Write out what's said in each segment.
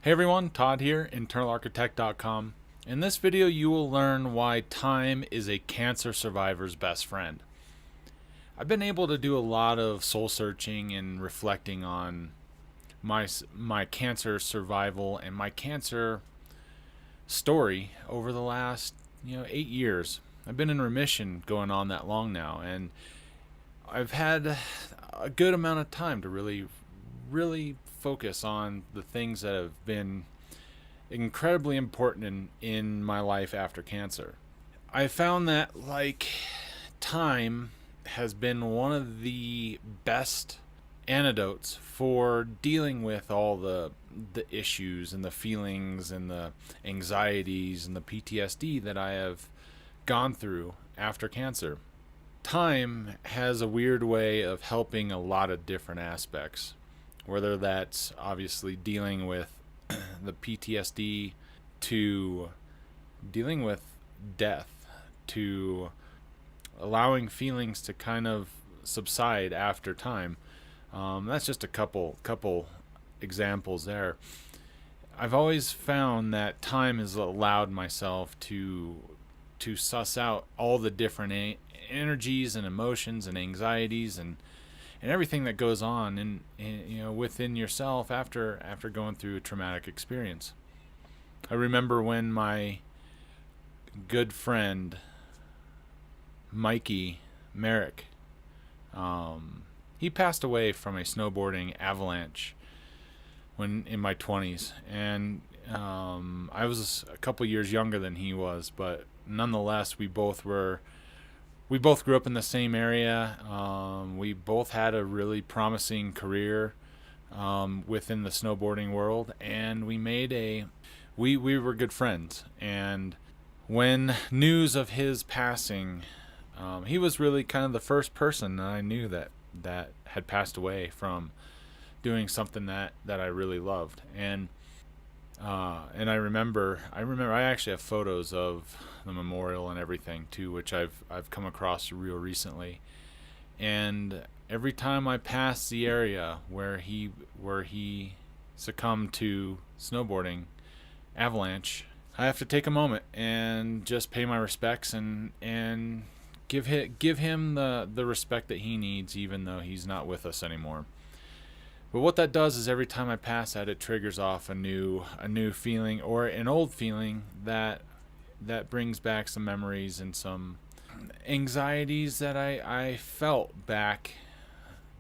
Hey everyone, Todd here, internalarchitect.com. In this video, you will learn why time is a cancer survivor's best friend. I've been able to do a lot of soul searching and reflecting on my cancer survival and my cancer story over the last 8 years. I've been in remission going on that long now, and I've had a good amount of time to really focus on the things that have been incredibly important in my life after cancer. I found that time has been one of the best antidotes for dealing with all the issues and the feelings and the anxieties and the PTSD that I have gone through after cancer. Time has a weird way of helping a lot of different aspects, whether that's obviously dealing with the PTSD, to dealing with death, to allowing feelings to kind of subside after time. That's just a couple examples there. I've always found that time has allowed myself to suss out all the different energies and emotions and anxieties and everything that goes on within yourself after going through a traumatic experience. I remember when my good friend Mikey Merrick, he passed away from a snowboarding avalanche when in my 20s, and I was a couple years younger than he was, but nonetheless we both grew up in the same area. We both had a really promising career within the snowboarding world, and we were good friends. And when news of his passing, he was really kind of the first person that I knew that had passed away from doing something that I really loved. And I remember I actually have photos of the memorial and everything too, which I've come across real recently. And every time I pass the area where he succumbed to snowboarding avalanche, I have to take a moment and just pay my respects and give him the respect that he needs, even though he's not with us anymore. But what that does is every time I pass that, it triggers off a new feeling, or an old feeling that brings back some memories and some anxieties that I felt back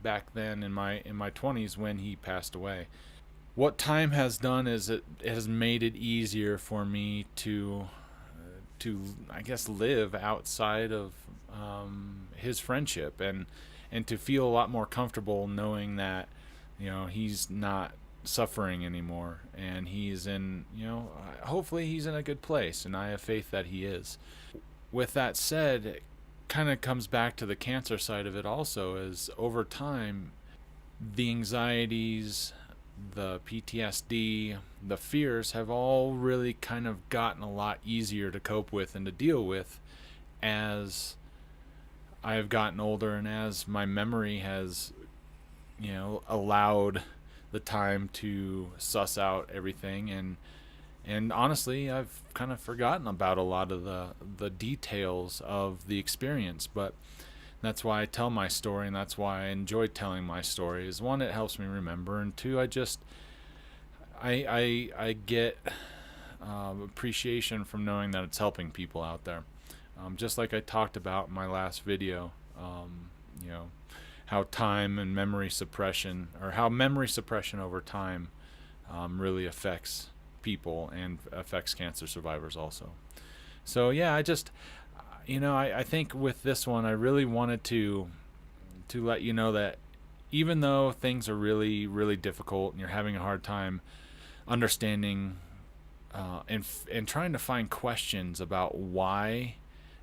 then in my 20s when he passed away. What time has done is it has made it easier for me to I guess live outside of his friendship, and to feel a lot more comfortable knowing that he's not suffering anymore, and he's in hopefully he's in a good place, and I have faith that he is. With that said, it kind of comes back to the cancer side of it also, is over time the anxieties, the PTSD, the fears have all really kind of gotten a lot easier to cope with and to deal with as I have gotten older, and as my memory has allowed the time to suss out everything, and honestly I've kind of forgotten about a lot of the details of the experience. But that's why I tell my story, and that's why I enjoy telling my story. Is one, it helps me remember, and two, I get appreciation from knowing that it's helping people out there. Just like I talked about in my last video, how time and memory suppression, or how memory suppression over time really affects people and affects cancer survivors also. So yeah, I think with this one I really wanted to let you know that even though things are really difficult and you're having a hard time understanding and trying to find questions about why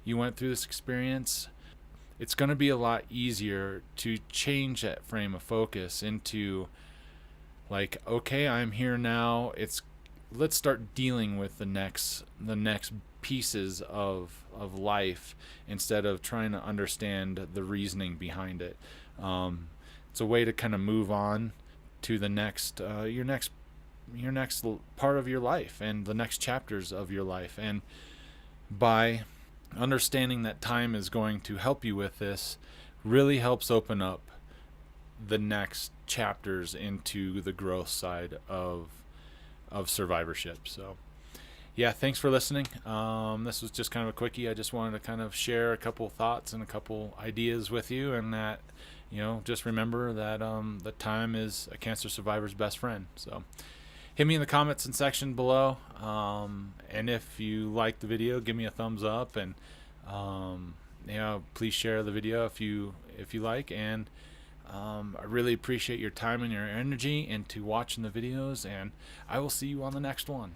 you went through this experience, it's going to be a lot easier to change that frame of focus into okay, I'm here now. Let's start dealing with the next pieces of life, instead of trying to understand the reasoning behind it. It's a way to kind of move on to the next your next part of your life and the next chapters of your life. And by understanding that time is going to help you with this, really helps open up the next chapters into the growth side of survivorship. So yeah, thanks for listening. This was just kind of a quickie. I just wanted to kind of share a couple thoughts and a couple ideas with you, and that, just remember that the time is a cancer survivor's best friend. So hit me in the comments and section below, and if you like the video, give me a thumbs up, and please share the video if you like. And I really appreciate your time and your energy into watching the videos, and I will see you on the next one.